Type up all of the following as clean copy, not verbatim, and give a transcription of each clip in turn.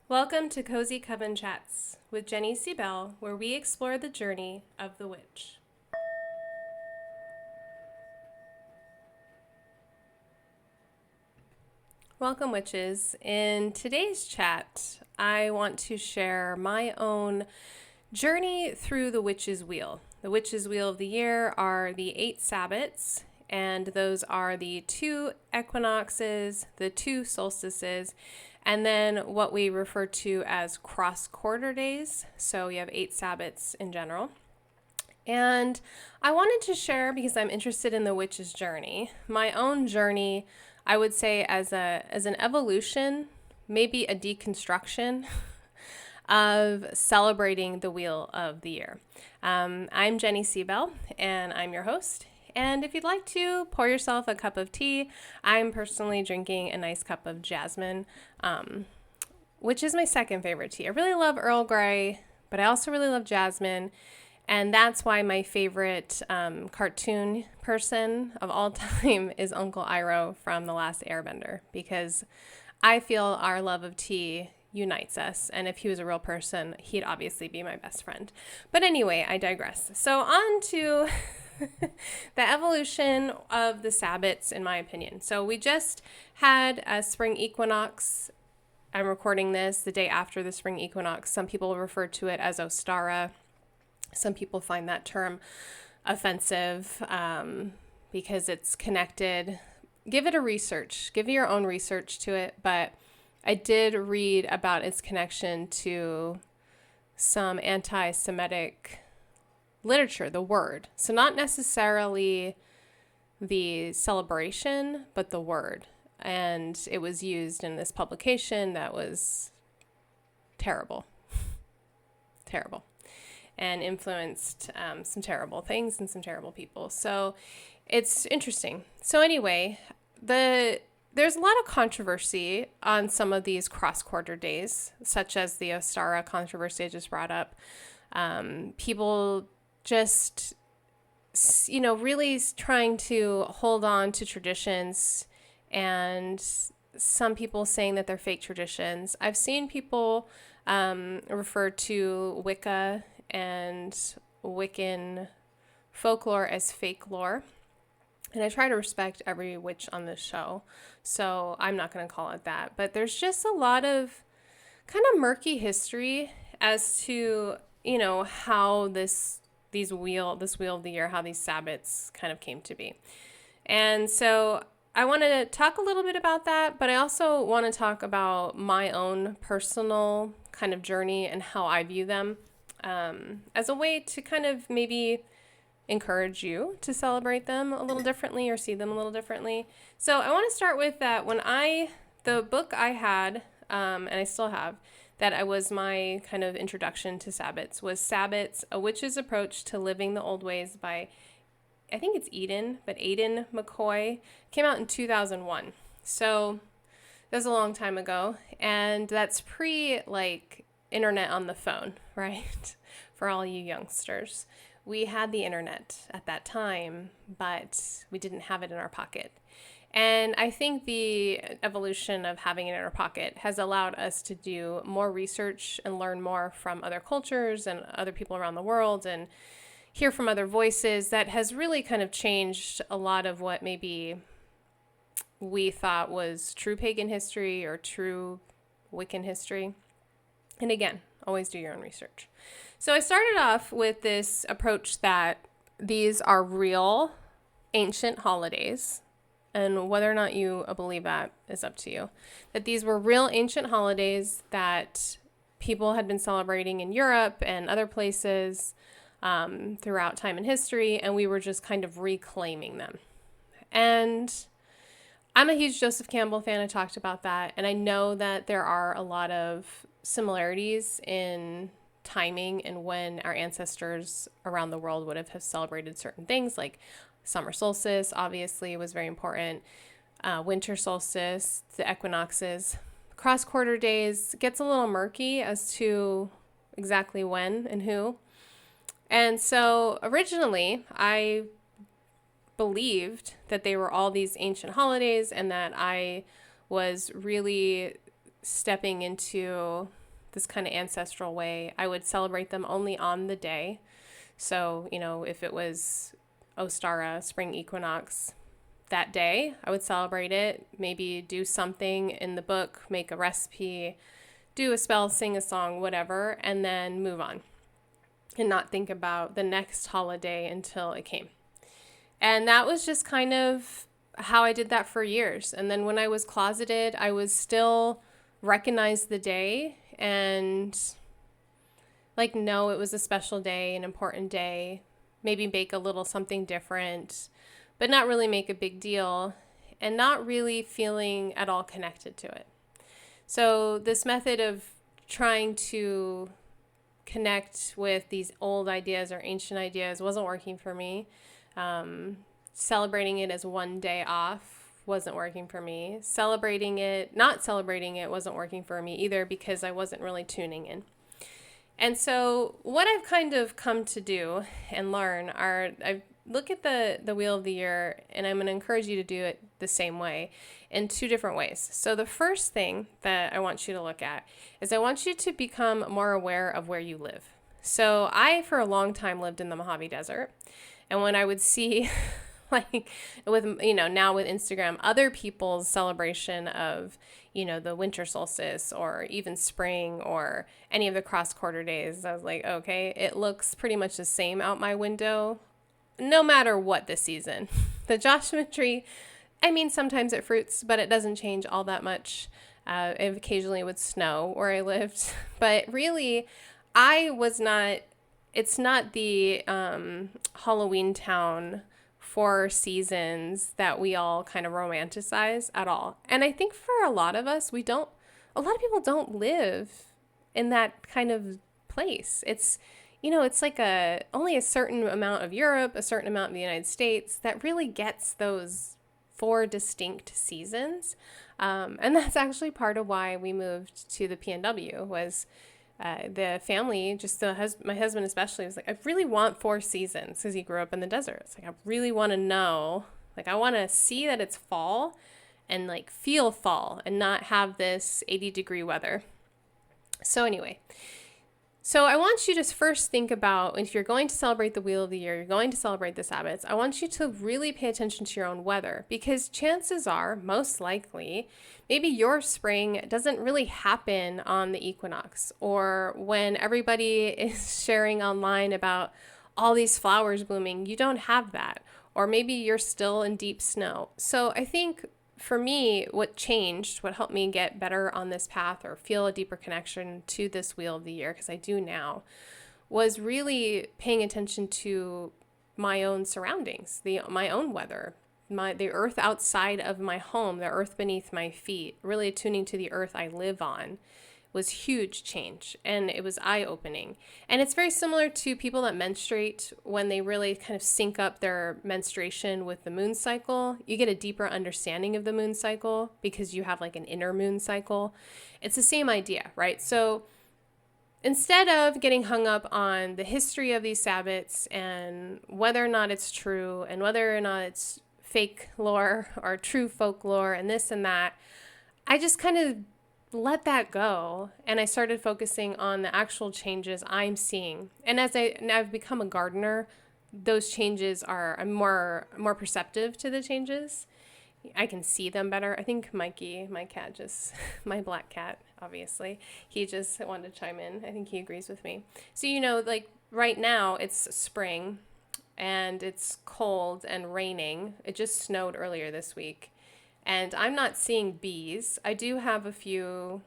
Welcome to Cozy Coven Chats with Jenny C. Bell, where we explore the journey of the witch. Welcome, witches. In today's chat, I want to share my own journey through the witch's wheel. The witch's wheel of the year are the 8 Sabbats, and those are the 2 equinoxes, the 2 solstices, and then what we refer to as cross-quarter days. So you have 8 Sabbats in general. And I wanted to share, because I'm interested in the witch's journey, my own journey, I would say as an evolution, maybe a deconstruction of celebrating the wheel of the year. I'm Jenny C. Bell, and I'm your host. And if you'd like to pour yourself a cup of tea, I'm personally drinking a nice cup of jasmine, which is my second favorite tea. I really love Earl Grey, but I also really love jasmine. And that's why my favorite cartoon person of all time is Uncle Iroh from The Last Airbender, because I feel our love of tea unites us. And if he was a real person, he'd obviously be my best friend. But anyway, I digress. So on to the evolution of the Sabbats, in my opinion. So we just had a spring equinox. I'm recording this the day after the spring equinox. Some people refer to it as Ostara. Some people find that term offensive because it's connected. Give it a research. Give your own research to it. But I did read about its connection to some anti-Semitic literature, the word. So not necessarily the celebration, but the word. And it was used in this publication that was terrible. Terrible. And influenced some terrible things and some terrible people. So it's interesting. So anyway, there's a lot of controversy on some of these cross-quarter days, such as the Ostara controversy I just brought up. People just, really trying to hold on to traditions, and some people saying that they're fake traditions. I've seen people refer to Wicca and Wiccan folklore as fake lore. And I try to respect every witch on this show, so I'm not going to call it that. But there's just a lot of kind of murky history as to, how this wheel of the year, how these Sabbats kind of came to be. And so I want to talk a little bit about that, but I also want to talk about my own personal kind of journey and how I view them as a way to kind of maybe encourage you to celebrate them a little differently or see them a little differently. So I want to start with that the book I had, and I still have, that I was my kind of introduction to Sabbats, was Sabbats, A Witch's Approach to Living the Old Ways by, I think it's Aidan McCoy. Came out in 2001. So that was a long time ago. And that's internet on the phone, right? For all you youngsters. We had the internet at that time, but we didn't have it in our pocket. And I think the evolution of having it in our pocket has allowed us to do more research and learn more from other cultures and other people around the world and hear from other voices. That has really kind of changed a lot of what maybe we thought was true pagan history or true Wiccan history. And again, always do your own research. So I started off with this approach that these are real ancient holidays, and whether or not you believe that is up to you, that these were real ancient holidays that people had been celebrating in Europe and other places throughout time and history, and we were just kind of reclaiming them. And I'm a huge Joseph Campbell fan. I talked about that, and I know that there are a lot of similarities in timing and when our ancestors around the world would have celebrated certain things, like summer solstice obviously was very important, winter solstice, the equinoxes. Cross-quarter days gets a little murky as to exactly when and who. And so originally I believed that they were all these ancient holidays and that I was really stepping into this kind of ancestral way, I would celebrate them only on the day. So, if it was Ostara, spring equinox, that day, I would celebrate it, maybe do something in the book, make a recipe, do a spell, sing a song, whatever, and then move on and not think about the next holiday until it came. And that was just kind of how I did that for years. And then when I was closeted, I was still recognize the day and know it was a special day, an important day, maybe bake a little something different, but not really make a big deal and not really feeling at all connected to it. So this method of trying to connect with these old ideas or ancient ideas wasn't working for me. Celebrating it as one day off wasn't working for me. Not celebrating it wasn't working for me either because I wasn't really tuning in. And so what I've kind of come to do and learn I look at the wheel of the year, and I'm going to encourage you to do it the same way in two different ways. So the first thing that I want you to look at is I want you to become more aware of where you live. So I, for a long time, lived in the Mojave Desert. And when I would see now with Instagram, other people's celebration of, the winter solstice or even spring or any of the cross quarter days, I was like, okay, it looks pretty much the same out my window, no matter what the season. The Joshua tree, sometimes it fruits, but it doesn't change all that much. It occasionally would snow where I lived, but really it's not the Halloween town Four Seasons that we all kind of romanticize at all. And I think for a lot of us, a lot of people don't live in that kind of place. It's, it's like only a certain amount of Europe, a certain amount of the United States that really gets those 4 distinct seasons. And that's actually part of why we moved to the PNW was the family, my husband especially, was like, I really want 4 seasons because he grew up in the desert. It's like, I really want to know, I want to see that it's fall and feel fall and not have this 80-degree weather. So anyway, so I want you to first think about, if you're going to celebrate the wheel of the year, you're going to celebrate the Sabbats, I want you to really pay attention to your own weather, because chances are, most likely, maybe your spring doesn't really happen on the equinox or when everybody is sharing online about all these flowers blooming. You don't have that. Or maybe you're still in deep snow. So I think for me, what helped me get better on this path or feel a deeper connection to this wheel of the year, because I do now, was really paying attention to my own surroundings, my own weather, the earth outside of my home, the earth beneath my feet, really attuning to the earth I live on was huge change. And it was eye-opening. And it's very similar to people that menstruate. When they really kind of sync up their menstruation with the moon cycle, you get a deeper understanding of the moon cycle because you have an inner moon cycle. It's the same idea, right? So instead of getting hung up on the history of these Sabbats and whether or not it's true and whether or not it's fake lore or true folklore and this and that, I just kind of let that go. And I started focusing on the actual changes I'm seeing. And as I've become a gardener, those changes I'm more perceptive to the changes. I can see them better. I think Mikey, my cat, my black cat, obviously, he just wanted to chime in. I think he agrees with me. So, right now it's spring and it's cold and raining. It just snowed earlier this week. And I'm not seeing bees. I do have a few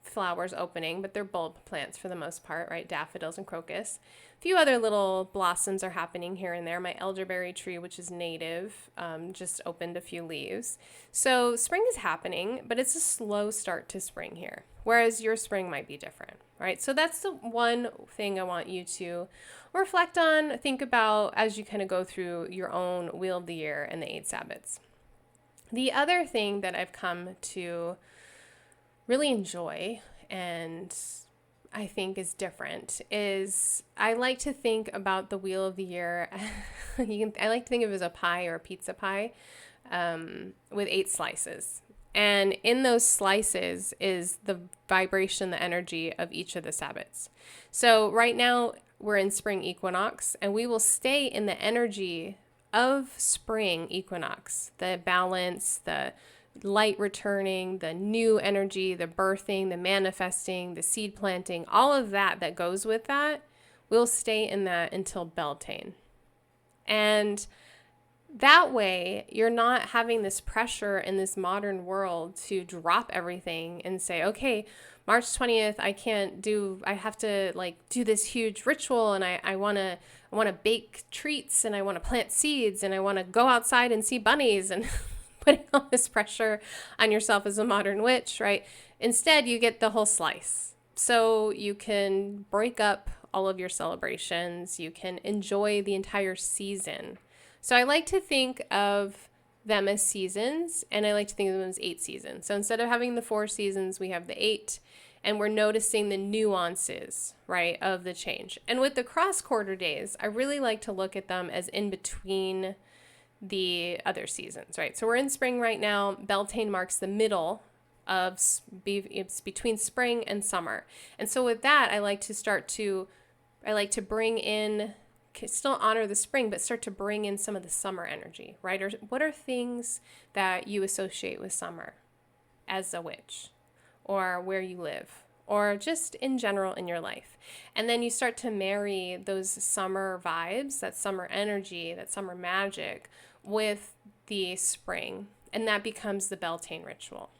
flowers opening, but they're bulb plants for the most part, right? Daffodils and crocus. A few other little blossoms are happening here and there. My elderberry tree, which is native, just opened a few leaves. So spring is happening, but it's a slow start to spring here, whereas your spring might be different, right? So that's the one thing I want you to reflect on, think about as you kind of go through your own wheel of the year and the 8 Sabbats. The other thing that I've come to really enjoy and I think is different is I like to think about the wheel of the year. I like to think of it as a pie or a pizza pie with 8 slices. And in those slices is the vibration, the energy of each of the Sabbats. So right now we're in spring equinox, and we will stay in the energy of spring equinox, the balance, the light returning, the new energy, the birthing, the manifesting, the seed planting, all of that goes with that. We'll stay in that until Beltane. And that way, you're not having this pressure in this modern world to drop everything and say, okay, March 20th, I have to do this huge ritual, and I want to bake treats, and I want to plant seeds, and I want to go outside and see bunnies, and putting all this pressure on yourself as a modern witch, right? Instead, you get the whole slice. So you can break up all of your celebrations. You can enjoy the entire season. So I like to think of them as seasons, and I like to think of them as 8 seasons. So instead of having the 4 seasons, we have the 8, and we're noticing the nuances, right, of the change. And with the cross quarter days, I really like to look at them as in between the other seasons, right? So we're in spring right now. Beltane marks the middle of, it's between spring and summer. And so with that, I like to bring in, still honor the spring, but start to bring in some of the summer energy, right? Or what are things that you associate with summer as a witch, or where you live, or just in general in your life? And then you start to marry those summer vibes, that summer energy, that summer magic with the spring, and that becomes the Beltane ritual,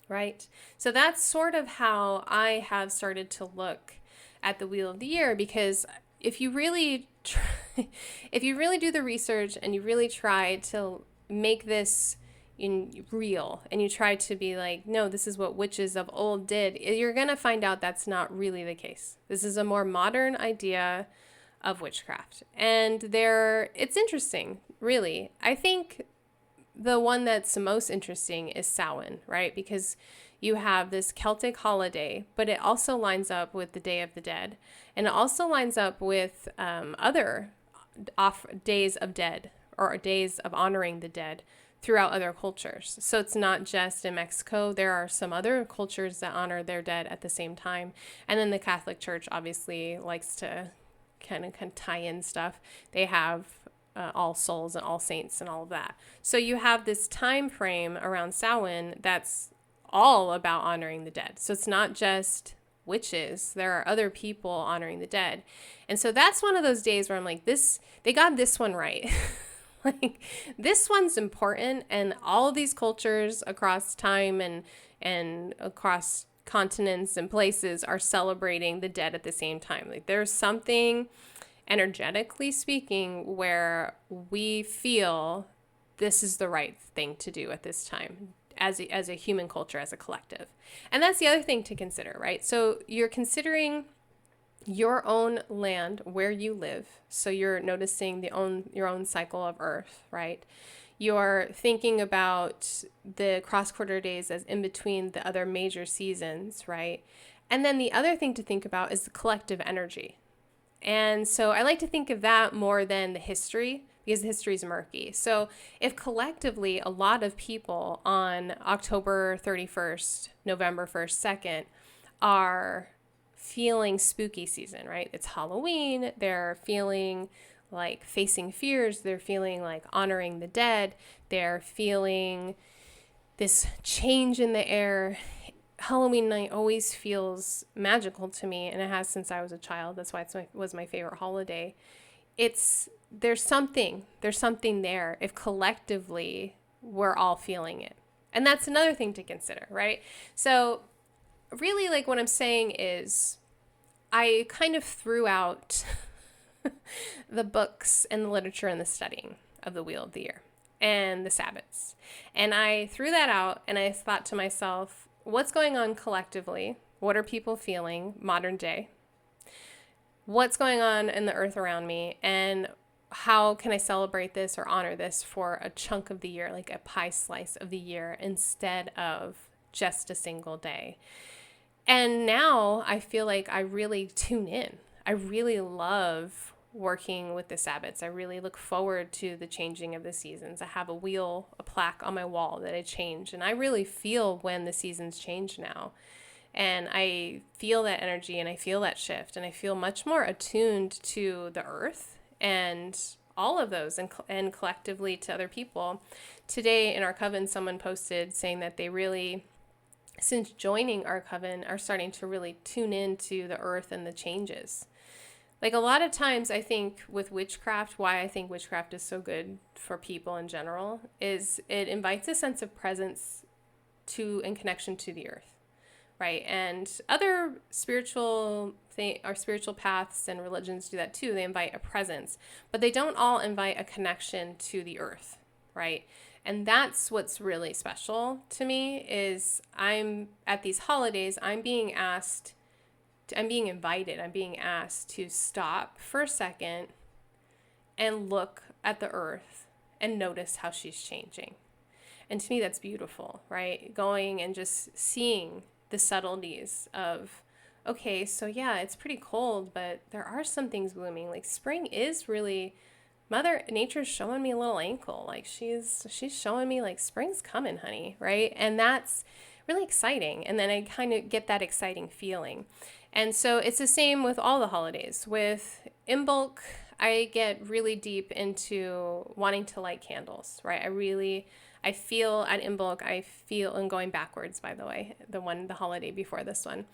right? So that's sort of how I have started to look at the Wheel of the Year, because if you really do the research and you really try to make this real, and you try to be like, no, this is what witches of old did, you're going to find out that's not really the case. This is a more modern idea of witchcraft. And it's interesting, really. I think the one that's most interesting is Samhain, right? Because you have this Celtic holiday, but it also lines up with the Day of the Dead. And it also lines up with other days of dead, or days of honoring the dead throughout other cultures. So it's not just in Mexico. There are some other cultures that honor their dead at the same time. And then the Catholic Church obviously likes to kind of tie in stuff. They have All Souls and All Saints and all of that. So you have this time frame around Samhain that's all about honoring the dead. So it's not just witches. There are other people honoring the dead. And so that's one of those days where I'm like, they got this one right. Like, this one's important, and all of these cultures across time and across continents and places are celebrating the dead at the same time. Like, there's something energetically speaking where we feel this is the right thing to do at this time as a human culture, as a collective. And that's the other thing to consider, right? So you're considering your own land, where you live. So you're noticing your own cycle of Earth, right? You're thinking about the cross quarter days as in between the other major seasons, right? And then the other thing to think about is the collective energy. And so I like to think of that more than the history, because the history is murky. So if collectively a lot of people on October 31st, November 1st, 2nd are feeling spooky season, right? It's Halloween. They're feeling like facing fears. They're feeling like honoring the dead. They're feeling this change in the air. Halloween night always feels magical to me, and it has since I was a child. That's why it was my favorite holiday. There's something there if collectively we're all feeling it. And that's another thing to consider, right? So really, like, what I'm saying is I kind of threw out the books and the literature and the studying of the Wheel of the Year and the Sabbats. And I threw that out, and I thought to myself, what's going on collectively? What are people feeling modern day? What's going on in the earth around me? And how can I celebrate this or honor this for a chunk of the year, like a pie slice of the year, instead of just a single day? And now I feel like I really tune in. I really love working with the Sabbats. I really look forward to the changing of the seasons. I have a plaque on my wall that I change, and I really feel when the seasons change now. And I feel that energy and I feel that shift, and I feel much more attuned to the earth and all of those, and collectively to other people. Today in our coven, someone posted saying that they really, since joining our coven, are starting to really tune into the earth and the changes. Like a lot of times, I think with witchcraft, why I think witchcraft is so good for people in general is it invites a sense of presence to and connection to the earth, right? And other spiritual paths and religions do that too. They invite a presence, but they don't all invite a connection to the earth, right? And that's what's really special to me is I'm at these holidays, I'm being invited, I'm being asked to stop for a second and look at the earth and notice how she's changing. And to me, that's beautiful, right? Going and just seeing the subtleties of, okay, so yeah, it's pretty cold, but there are some things blooming. Like spring is really, Mother Nature's showing me a little ankle. Like she's showing me like spring's coming, honey, right? And that's really exciting. And then I kind of get that exciting feeling. And so it's the same with all the holidays. With Imbolc, I get really deep into wanting to light candles, right? I feel at Imbolc, and going backwards, by the way, the holiday before this one,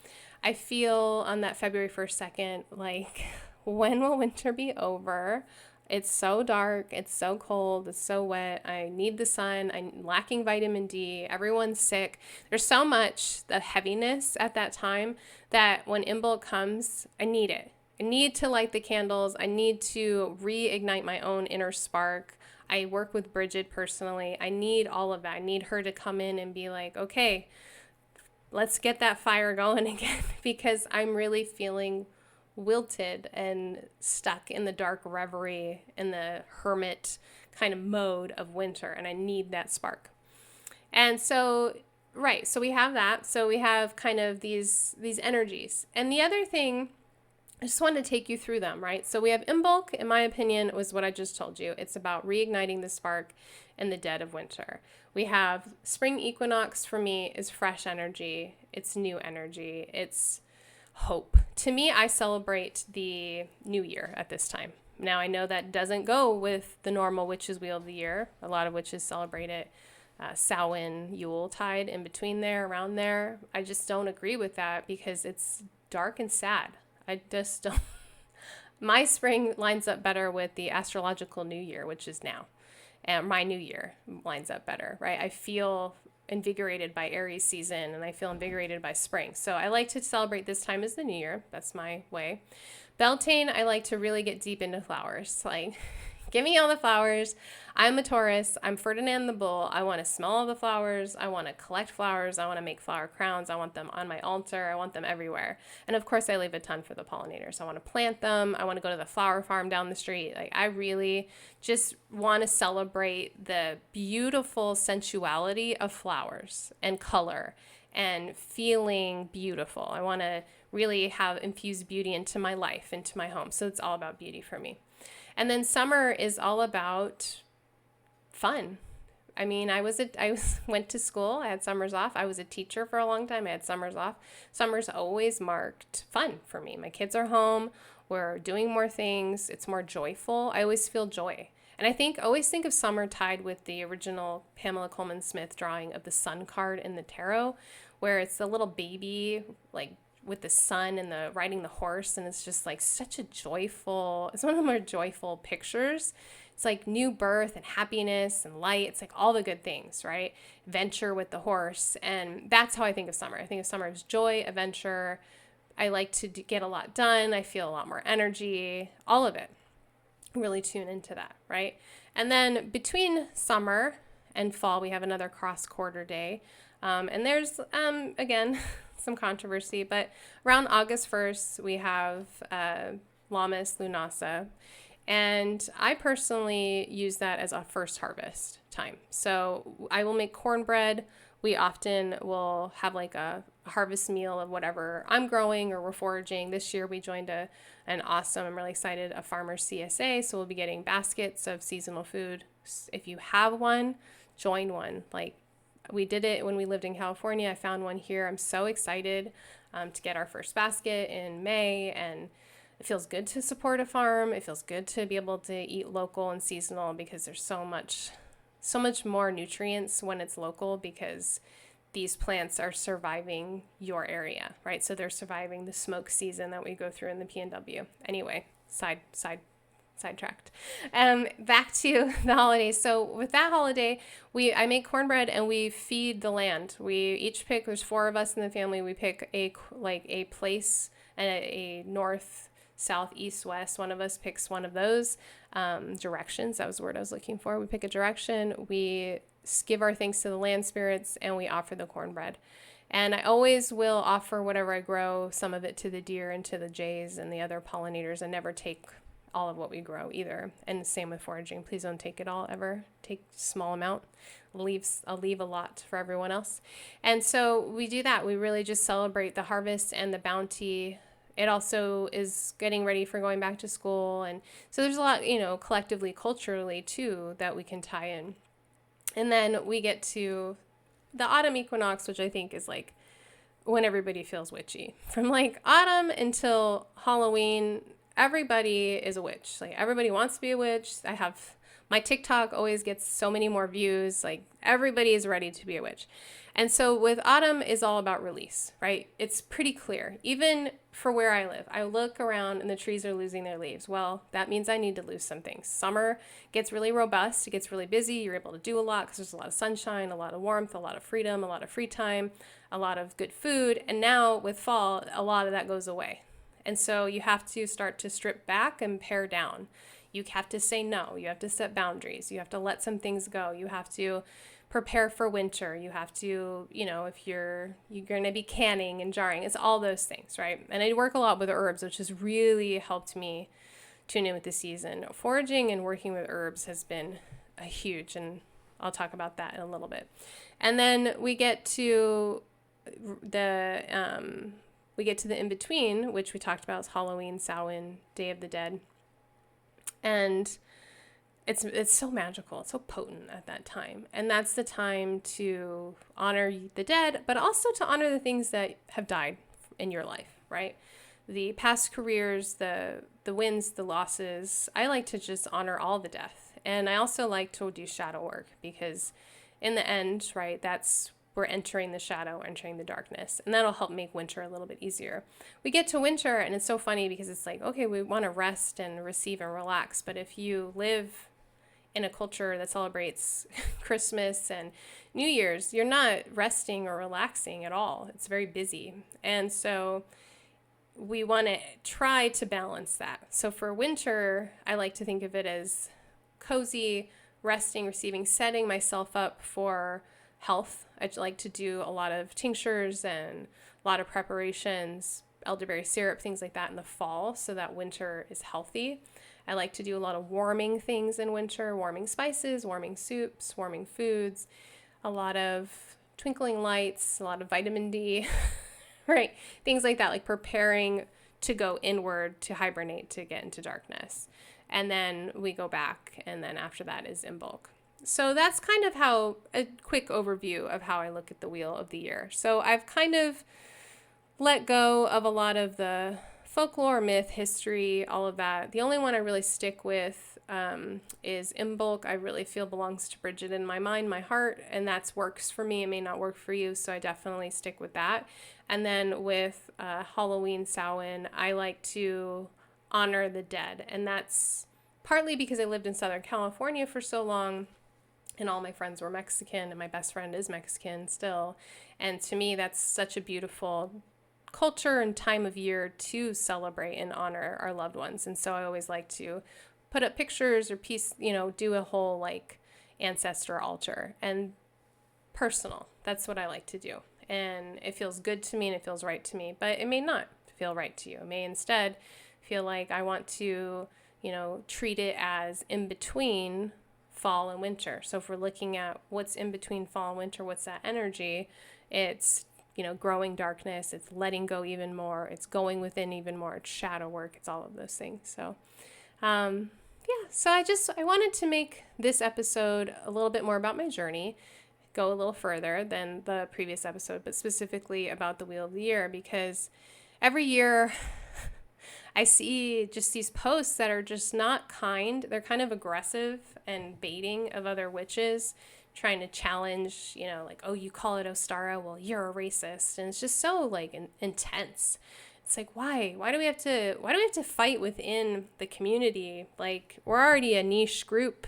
I feel on that February 1st, 2nd, like, when will winter be over? It's so dark, it's so cold, it's so wet, I need the sun, I'm lacking vitamin D, everyone's sick. There's so much, the heaviness at that time, that when Imbolc comes, I need it. I need to light the candles, I need to reignite my own inner spark. I work with Bridget personally. I need all of that. I need her to come in and be like, okay, let's get that fire going again, because I'm really feeling wilted and stuck in the dark reverie in the hermit kind of mode of winter, and I need that spark. And so, right, so we have that. So we have kind of these energies. And the other thing, I just wanted to take you through them, right? So we have Imbolc, in my opinion, was what I just told you. It's about reigniting the spark in the dead of winter. We have spring equinox, for me, is fresh energy. It's new energy. It's hope. To me, I celebrate the new year at this time. Now, I know that doesn't go with the normal witches' wheel of the year. A lot of witches celebrate it. Samhain, Yuletide, in between there, around there. I just don't agree with that because it's dark and sad. I just don't. My spring lines up better with the astrological new year, which is now. And my new year lines up better, right? I feel invigorated by Aries season, and I feel invigorated by spring. So I like to celebrate this time as the new year. That's my way. Beltane, I like to really get deep into flowers. Like, give me all the flowers. I'm a Taurus. I'm Ferdinand the Bull. I want to smell all the flowers. I want to collect flowers. I want to make flower crowns. I want them on my altar. I want them everywhere. And of course, I leave a ton for the pollinators. I want to plant them. I want to go to the flower farm down the street. Like, I really just want to celebrate the beautiful sensuality of flowers and color and feeling beautiful. I want to really have infused beauty into my life, into my home. So it's all about beauty for me. And then summer is all about fun. I mean, I went to school. I had summers off. I was a teacher for a long time. I had summers off. Summers always marked fun for me. My kids are home. We're doing more things. It's more joyful. I always feel joy. And I always think of summer tied with the original Pamela Coleman Smith drawing of the sun card in the tarot, where it's the little baby, like, with the sun and the riding the horse, and it's just like such a joyful, it's one of the more joyful pictures. It's like new birth and happiness and light. It's like all the good things, right? Adventure with the horse. And that's how I think of summer. I think of summer as joy, adventure. I like to get a lot done. I feel a lot more energy, all of it. Really tune into that, right? And then between summer and fall, we have another cross quarter day. And there's, again, some controversy, but around August 1st, we have Lammas Lunasa, and I personally use that as a first harvest time. So I will make cornbread. We often will have like a harvest meal of whatever I'm growing or we're foraging. This year we joined an awesome, I'm really excited, a farmer CSA. So we'll be getting baskets of seasonal food. If you have one, join one. Like we did it when we lived in California. I found one here. I'm so excited to get our first basket in May, and it feels good to support a farm. It feels good to be able to eat local and seasonal because there's so much more nutrients when it's local, because these plants are surviving your area, right? So they're surviving the smoke season that we go through in the PNW. Anyway, sidetracked. Back to the holidays. So with that holiday, I make cornbread and we feed the land. We each pick, there's 4 of us in the family. We pick a place and a north, south, east, west. One of us picks one of those directions. That was the word I was looking for. We pick a direction. We give our thanks to the land spirits, and we offer the cornbread. And I always will offer whatever I grow, some of it to the deer and to the jays and the other pollinators. I never take all of what we grow either. And the same with foraging. Please don't take it all ever. Take a small amount. I'll leave a lot for everyone else. And so we do that. We really just celebrate the harvest and the bounty. It also is getting ready for going back to school. And so there's a lot, collectively, culturally too, that we can tie in. And then we get to the autumn equinox, which I think is like when everybody feels witchy. From like autumn until Halloween, everybody is a witch. Like everybody wants to be a witch. My TikTok always gets so many more views. Like everybody is ready to be a witch. And so with autumn is all about release, right? It's pretty clear. Even for where I live, I look around and the trees are losing their leaves. Well, that means I need to lose some things. Summer gets really robust. It gets really busy. You're able to do a lot because there's a lot of sunshine, a lot of warmth, a lot of freedom, a lot of free time, a lot of good food. And now with fall, a lot of that goes away. And so you have to start to strip back and pare down. You have to say no. You have to set boundaries. You have to let some things go. You have to prepare for winter. You have to, if you're going to be canning and jarring, it's all those things, right? And I work a lot with herbs, which has really helped me tune in with the season. Foraging and working with herbs has been a huge, and I'll talk about that in a little bit. And then we get to the in-between, which we talked about, is Halloween, Samhain, Day of the Dead. And it's so magical. It's so potent at that time. And that's the time to honor the dead, but also to honor the things that have died in your life, right? The past careers, the wins, the losses. I like to just honor all the death. And I also like to do shadow work because in the end, right, we're entering the shadow, entering the darkness, and that'll help make winter a little bit easier. We get to winter and it's so funny because it's like, okay, we want to rest and receive and relax. But if you live in a culture that celebrates Christmas and New Year's, you're not resting or relaxing at all. It's very busy. And so we want to try to balance that. So for winter, I like to think of it as cozy, resting, receiving, setting myself up for health. I'd like to do a lot of tinctures and a lot of preparations, elderberry syrup, things like that in the fall so that winter is healthy. I like to do a lot of warming things in winter, warming spices, warming soups, warming foods, a lot of twinkling lights, a lot of vitamin D, right? Things like that, like preparing to go inward, to hibernate, to get into darkness. And then we go back, and then after that is Imbolc. So that's kind of a quick overview of how I look at the wheel of the year. So I've kind of let go of a lot of the folklore, myth, history, all of that. The only one I really stick with is Imbolc. I really feel belongs to Bridget in my mind, my heart, and that's works for me. It may not work for you, so I definitely stick with that. And then with Halloween, Samhain, I like to honor the dead, and that's partly because I lived in Southern California for so long, and all my friends were Mexican, and my best friend is Mexican still. And to me, that's such a beautiful culture and time of year to celebrate and honor our loved ones. And so I always like to put up pictures or do a whole like ancestor altar and personal. That's what I like to do. And it feels good to me and it feels right to me, but it may not feel right to you. It may instead feel like I want to, treat it as in between fall and winter. So if we're looking at what's in between fall and winter, what's that energy? It's growing darkness. It's letting go even more. It's going within even more. It's shadow work. It's all of those things. So, so I wanted to make this episode a little bit more about my journey, go a little further than the previous episode, but specifically about the Wheel of the Year, because every year I see just these posts that are just not kind. They're kind of aggressive and baiting of other witches, trying to challenge, like, oh, you call it Ostara, well, you're a racist. And it's just so like intense. It's like, why do we have to fight within the community? Like, we're already a niche group,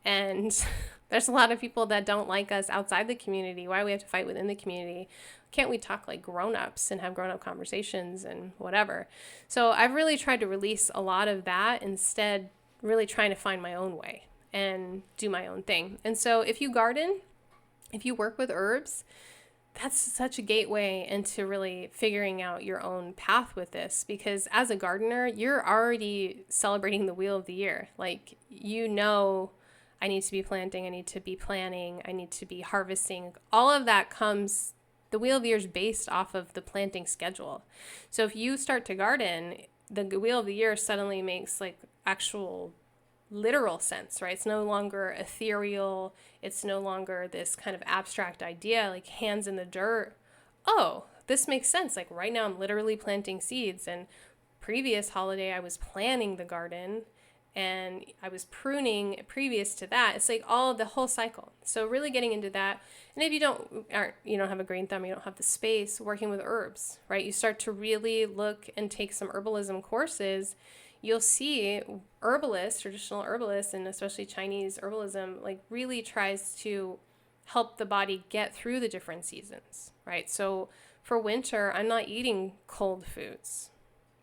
and there's a lot of people that don't like us outside the community. Why do we have to fight within the community? Can't we talk like grown-ups and have grown-up conversations and whatever? So I've really tried to release a lot of that, instead really trying to find my own way and do my own thing. And so if you garden, if you work with herbs, that's such a gateway into really figuring out your own path with this, because as a gardener, you're already celebrating the Wheel of the Year. Like, I need to be planting, I need to be planning, I need to be harvesting. All of that comes, the Wheel of the Year is based off of the planting schedule. So if you start to garden, the Wheel of the Year suddenly makes like actual literal sense, right? It's no longer ethereal. It's no longer this kind of abstract idea, like hands in the dirt. Oh, this makes sense. Like right now I'm literally planting seeds, and previous holiday I was planning the garden and I was pruning previous to that. It's like the whole cycle. So really getting into that. And if you don't have a green thumb, you don't have the space, working with herbs, right? You start to really look and take some herbalism courses. You'll see traditional herbalists, and especially Chinese herbalism, like really tries to help the body get through the different seasons, right? So for winter, I'm not eating cold foods.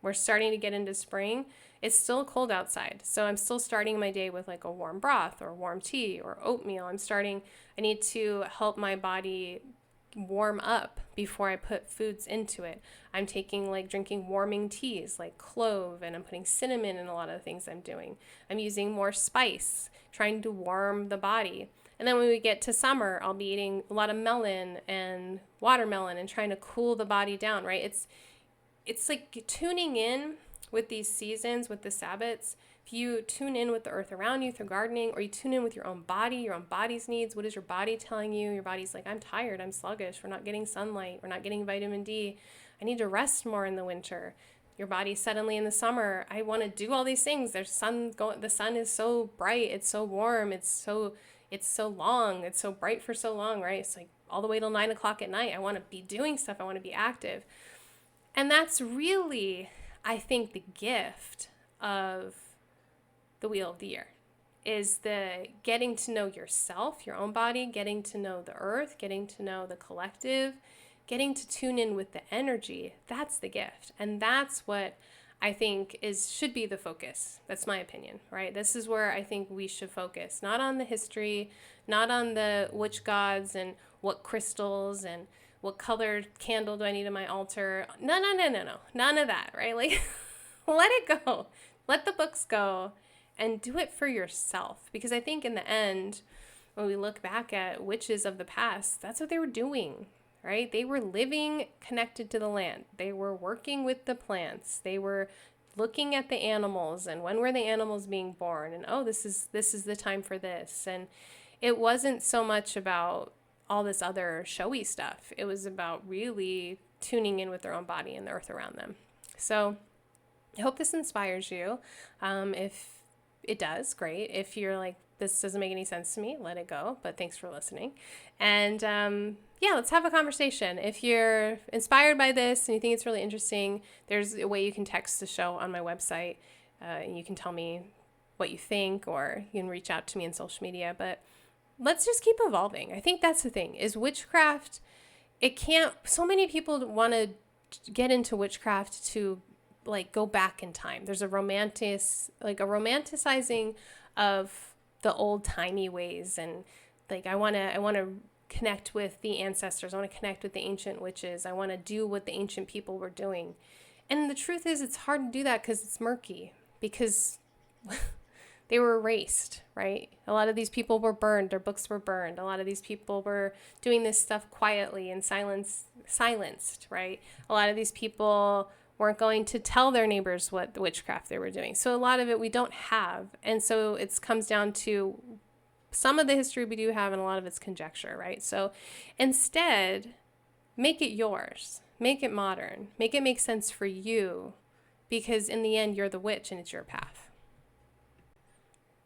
We're starting to get into spring. It's still cold outside. So I'm still starting my day with like a warm broth or warm tea or oatmeal. I need to help my body warm up before I put foods into it. I'm drinking warming teas like clove, and I'm putting cinnamon in a lot of the things I'm doing. I'm using more spice, trying to warm the body. And then when we get to summer, I'll be eating a lot of melon and watermelon and trying to cool the body down, right? It's like tuning in with these seasons, with the Sabbats. If you tune in with the earth around you through gardening, or you tune in with your own body, your own body's needs, what is your body telling you? Your body's like, I'm tired, I'm sluggish, we're not getting sunlight, we're not getting vitamin D, I need to rest more in the winter. Your body suddenly in the summer, I want to do all these things. The sun is so bright, it's so warm, it's so long, it's so bright for so long, right? It's like all the way till 9 o'clock at night. I want to be doing stuff, I want to be active. And that's really, I think, the gift of the Wheel of the Year, is the getting to know yourself, your own body, getting to know the earth, getting to know the collective, getting to tune in with the energy. That's the gift. And that's what I think should be the focus. That's my opinion, right? This is where I think we should focus, not on the history, not on the witch gods and what crystals and what colored candle do I need in my altar. No. None of that, right? Like, let it go. Let the books go. And do it for yourself. Because I think in the end, when we look back at witches of the past, that's what they were doing, right? They were living connected to the land. They were working with the plants. They were looking at the animals, and when were the animals being born? And this is the time for this. And it wasn't so much about all this other showy stuff. It was about really tuning in with their own body and the earth around them. So I hope this inspires you. If it does, great. If you're like, this doesn't make any sense to me, let it go. But thanks for listening. And let's have a conversation. If you're inspired by this and you think it's really interesting, there's a way you can text the show on my website. And you can tell me what you think, or you can reach out to me on social media. But let's just keep evolving. I think that's the thing, is witchcraft. So many people want to get into witchcraft to like go back in time. There's a romanticizing of the old timey ways, and like I want to connect with the ancestors. I want to connect with the ancient witches. I want to do what the ancient people were doing. And the truth is, it's hard to do that because it's murky, because they were erased, right? A lot of these people were burned, their books were burned. A lot of these people were doing this stuff quietly and silenced, right? A lot of these people weren't going to tell their neighbors what the witchcraft they were doing. So a lot of it we don't have. And so it comes down to some of the history we do have, and a lot of it's conjecture, right? So instead, make it yours. Make it modern. Make it make sense for you, because in the end, you're the witch and it's your path.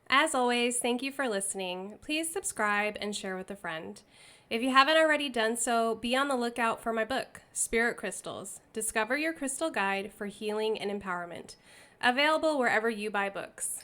As always, thank you for listening. Please subscribe and share with a friend. If you haven't already done so, be on the lookout for my book, Spirit Crystals. Discover your crystal guide for healing and empowerment. Available wherever you buy books.